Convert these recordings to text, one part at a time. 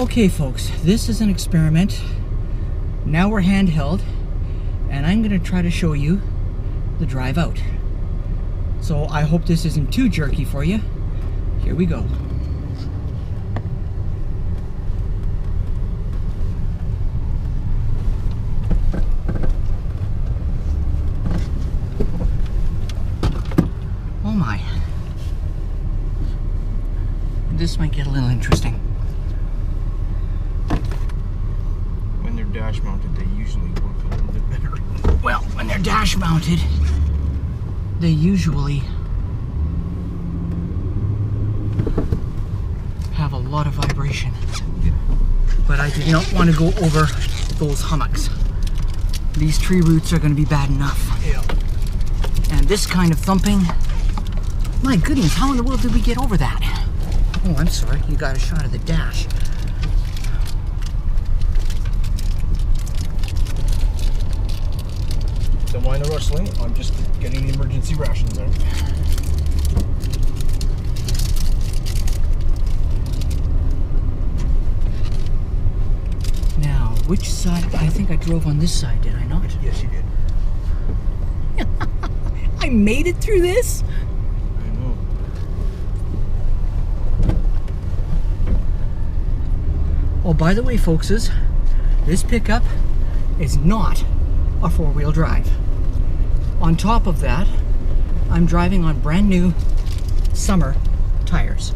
Okay folks, this is an experiment. Now we're handheld and I'm going to try to show you the drive out. So I hope this isn't too jerky for you. Here we go. Oh my. This might get a little interesting. When they're dash mounted, they usually work a little bit better. Well, when they're dash mounted, they usually have a lot of vibration. But I did not want to go over those hummocks. These tree roots are going to be bad enough. Yeah. And this kind of thumping, my goodness, how in the world did we get over that? Oh, I'm sorry, you got a shot of the dash. Don't mind the rustling, I'm just getting the emergency rations out. Now, which side? I think I drove on this side, did I not? Yes, you did. I made it through this? I know. Oh, by the way, folkses, this pickup is not a four-wheel drive. On top of that, I'm driving on brand new summer tires.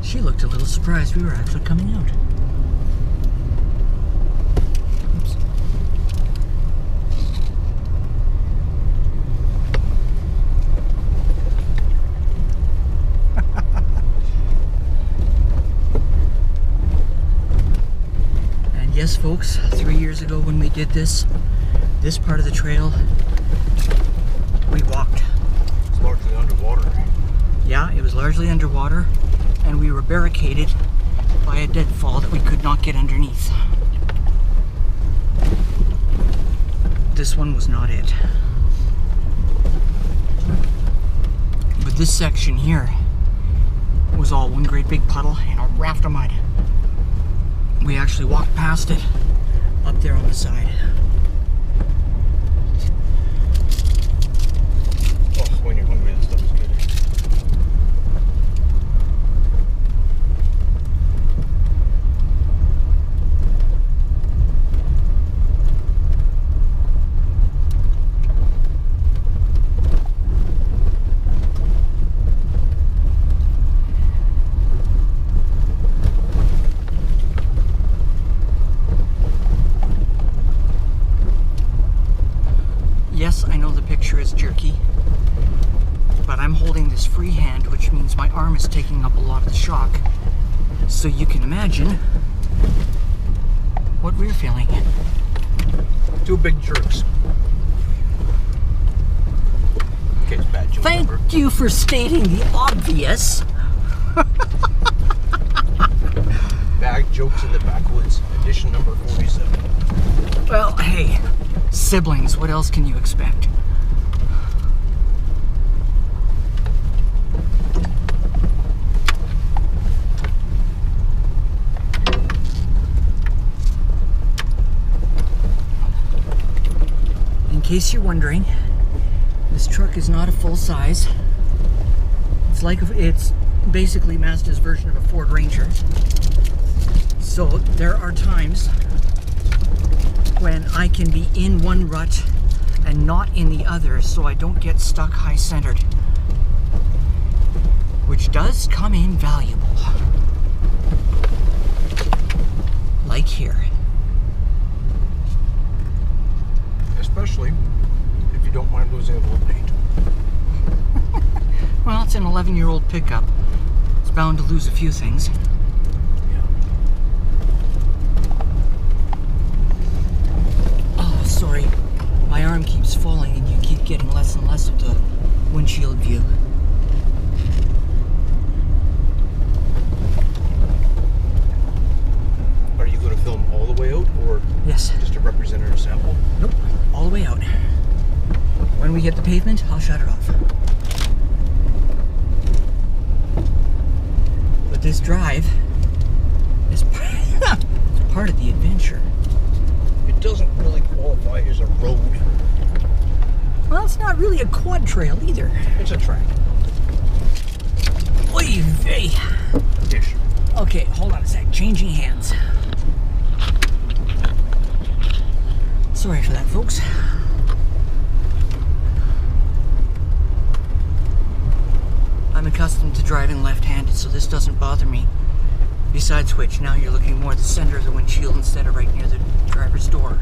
She looked a little surprised we were actually coming out. Oops. And yes, folks, 3 years ago when we did this part of the trail, we walked. It's largely underwater. Yeah, it was largely underwater, and we were barricaded by a deadfall that we could not get underneath. This one was not it. But this section here was all one great big puddle and a raft of mud. We actually walked past it up there on the side. Oh, when you're hungry, this stuff is good. Yes, I know the picture is jerky, but I'm holding this free hand, which means my arm is taking up a lot of the shock. So you can imagine what we're feeling. Two big jerks. Okay, it's bad joke Thank number. you for stating the obvious. Bad jokes in the backwoods, edition number 47. Well, hey, siblings, what else can you expect? In case you're wondering, this truck is not a full size. It's basically Mazda's version of a Ford Ranger. So there are times when I can be in one rut and not in the other, so I don't get stuck high-centered, which does come in valuable. Like here. Especially if you don't mind losing a little paint. Well, it's an 11-year-old pickup. It's bound to lose a few things. Yeah. Oh, sorry. My arm keeps falling and you keep getting less and less of the windshield view. this drive is part of the adventure. It doesn't really qualify as a road. Well, it's not really a quad trail either. It's a track. Oy vey. Ish. Okay, hold on a sec. Changing hands. Sorry for that, folks. I'm accustomed to driving left-handed, so this doesn't bother me. Besides which, now you're looking more at the center of the windshield instead of right near the driver's door.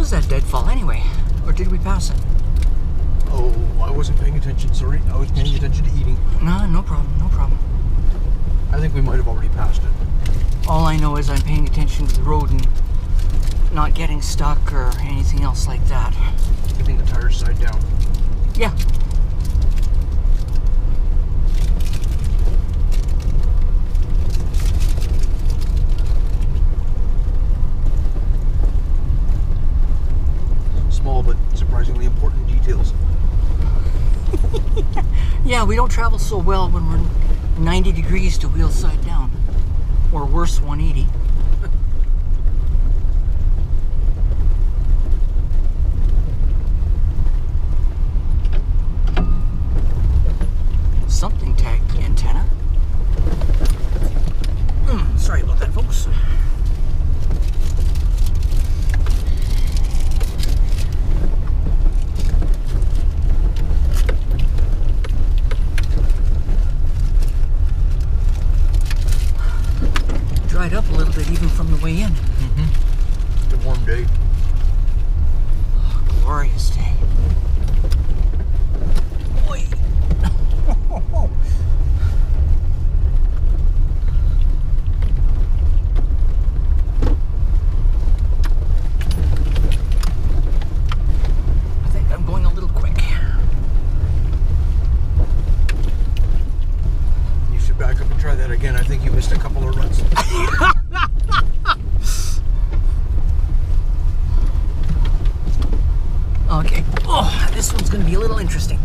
That deadfall anyway, or did we pass it? Oh, I wasn't paying attention, sorry. I was paying attention to eating. No problem, no problem. I think we might have already passed it. All I know is I'm paying attention to the road and not getting stuck or anything else like that. Keeping the tires side down. Yeah. Small but surprisingly important details. Yeah, we don't travel so well when we're 90 degrees to wheel side down. Or worse, 180. Something tagged the antenna. Sorry about that, folks. Dried up a little bit even from the way in. It's a warm day. Oh, glorious day. Boy. I think I'm going a little quick. You should back up and try that again. I think you missed a couple of runs. Okay. Oh, this one's going to be a little interesting.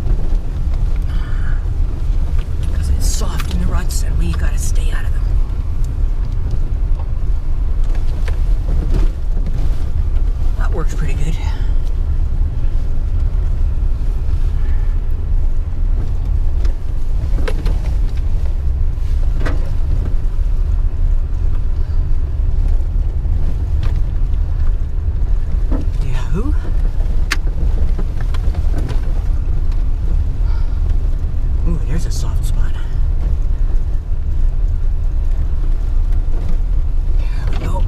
Because it's soft in the ruts and we got to stay out of them. That works pretty good. Yahoo! Ooh, there's a soft spot. There we go.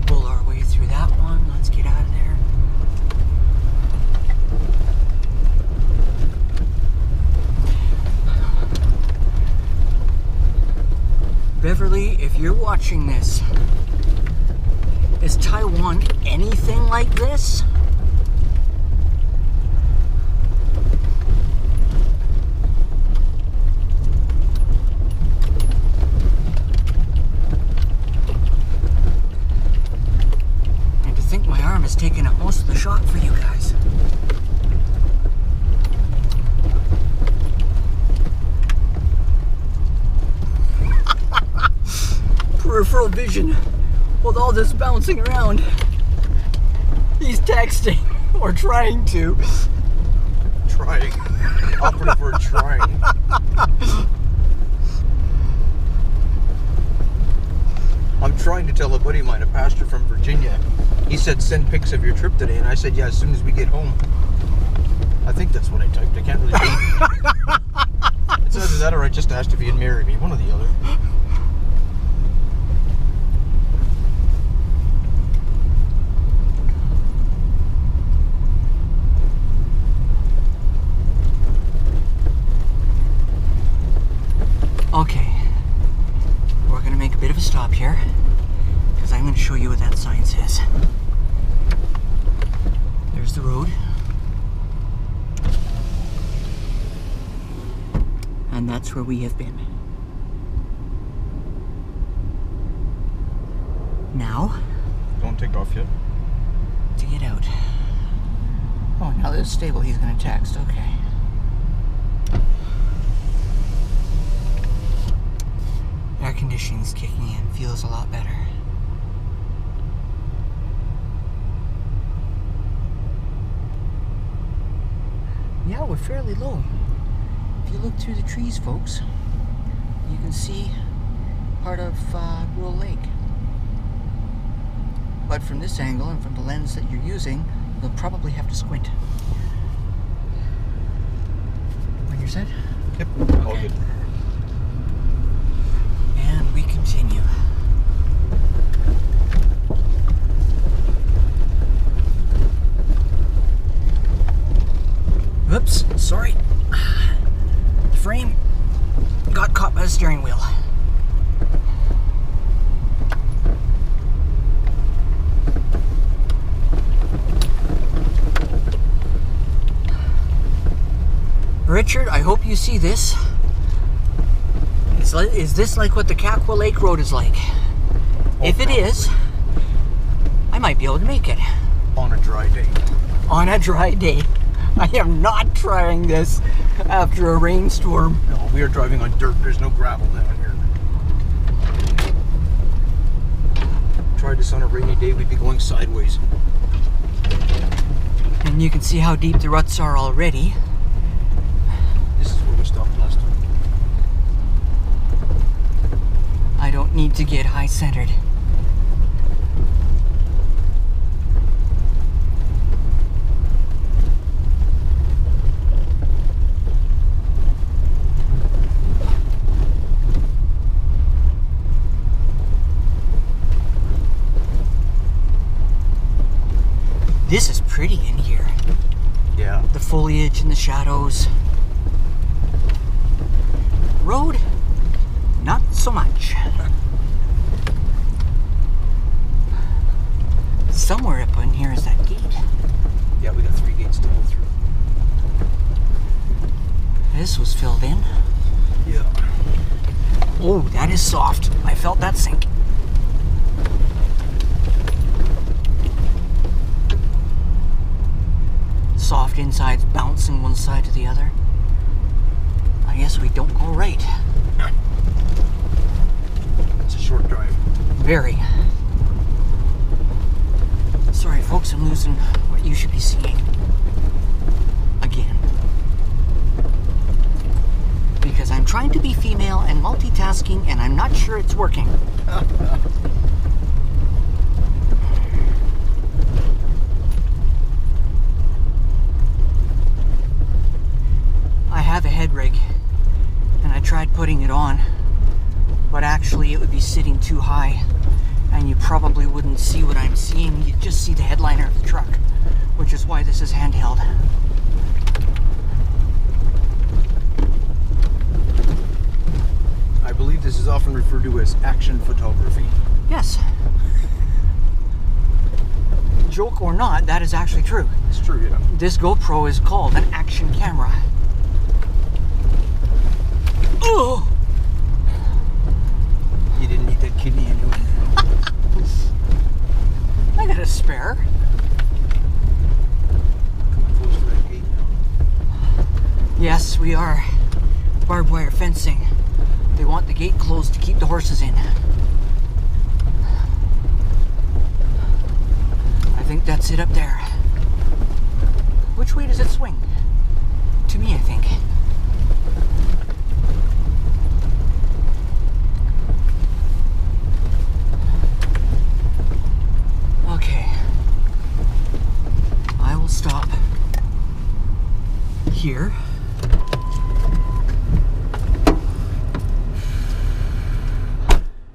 Pull our way through that one. Let's get out of there. Beverly, if you're watching this, is Taiwan anything like this? And to think my arm has taken up most of the shot for you guys. Peripheral vision with all this bouncing around. He's texting or trying to. Trying. Operative word trying. I'm trying to tell a buddy of mine, a pastor from Virginia. He said, send pics of your trip today. And I said, yeah, as soon as we get home. I think that's what I typed. I can't really read. It's either that or I just asked if he'd marry me. One or the other. Okay, we're gonna make of a stop here, because I'm going to show you what that sign says. There's the road. And that's where we have been. Now, Don't take off yet. to get out. Oh, now that it's stable, he's going to text. Okay. Air conditioning's kicking in. Feels a lot better. Yeah, we're fairly low. If you look through the trees, folks, you can see part of Rural Lake. But from this angle and from the lens that you're using, you'll probably have to squint. When you're set? Yep. All Okay. good. And we continue. Whoops, sorry. The frame got caught by the steering wheel. Richard, I hope you see this. Is this like what the Kakwa Lake Road is like? If it is, I might be able to make it. On a dry day. On a dry day. I am not trying this after a rainstorm. No, we are driving on dirt. There's no gravel down here. Tried this on a rainy day, we'd be going sideways. And you can see how deep the ruts are already. This is where we stopped last time. I don't need to get high-centered. This is pretty in here. Yeah. The foliage and the shadows. Road, not so much. Somewhere up in here is that gate. Yeah, we got 3 gates to go through. This was filled in. Yeah. Oh, that is soft. I felt that sink. Soft insides bouncing one side to the other. I guess we don't go right. It's a short drive. Very. Sorry, folks, I'm losing what you should be seeing. Again. Because I'm trying to be female and multitasking, and I'm not sure it's working. I have a head rig, and I tried putting it on, but actually it would be sitting too high, and you probably wouldn't see what I'm seeing. You'd just see the headliner of the truck, which is why this is handheld. I believe this is often referred to as action photography. Yes. Joke or not, that is actually true. It's true, yeah. This GoPro is called an action camera. Oh! You didn't need that kidney anyway. I got a spare. Coming close to that gate now. Yes, we are. Barbed wire fencing. They want the gate closed to keep the horses in. I think that's it up there. Which way does it swing? To me, I think. Okay. I will stop here.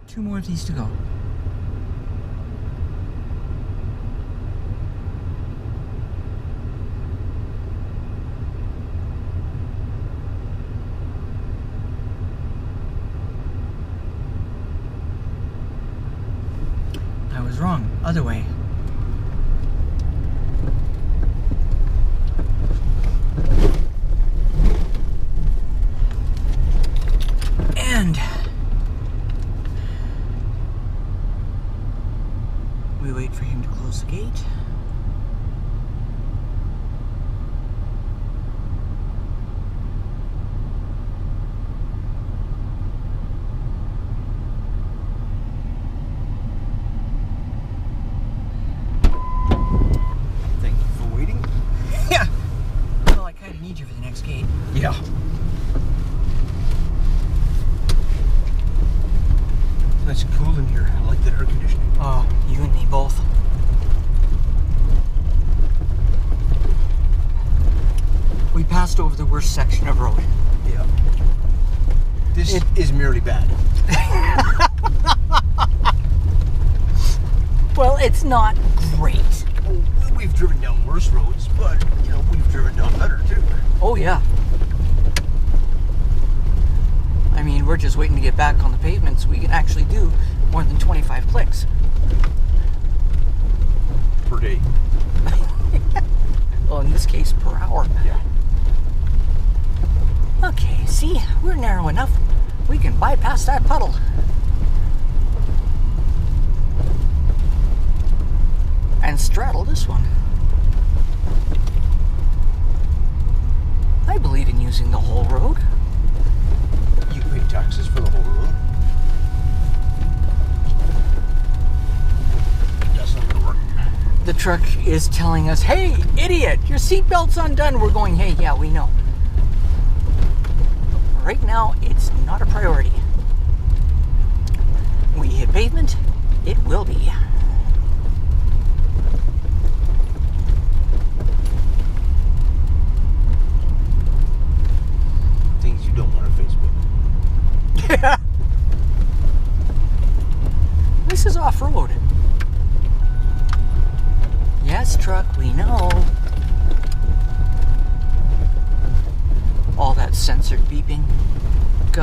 Two more of these to go. wrong. Other way. And we wait for him to close the gate. Thank you for waiting. Yeah. Well, I kind of need you for the next gate. Yeah. Nice and cool in here. I like that air conditioning. Oh, you and me both. We passed over the worst section of road. Yeah. This is merely bad. Well, it's not great. Well, we've driven down worse roads, but, you know, we've driven down better, too. Oh, yeah. I mean, we're just waiting to get back on the pavement so we can actually do more than 25 clicks. Per day. Well, in this case, per hour. Yeah. Okay, see, we're narrow enough. We can bypass that puddle. And straddle this one. I believe in using the whole road. You pay taxes for the whole road. That's not gonna work. The truck is telling us, hey, idiot, your seatbelt's undone. We're going, hey, yeah, we know. Right now, it's not a priority. We hit pavement, it will be. Things you don't want on Facebook. Yeah. This is off-road. Yes, truck, we know. All that censored beeping.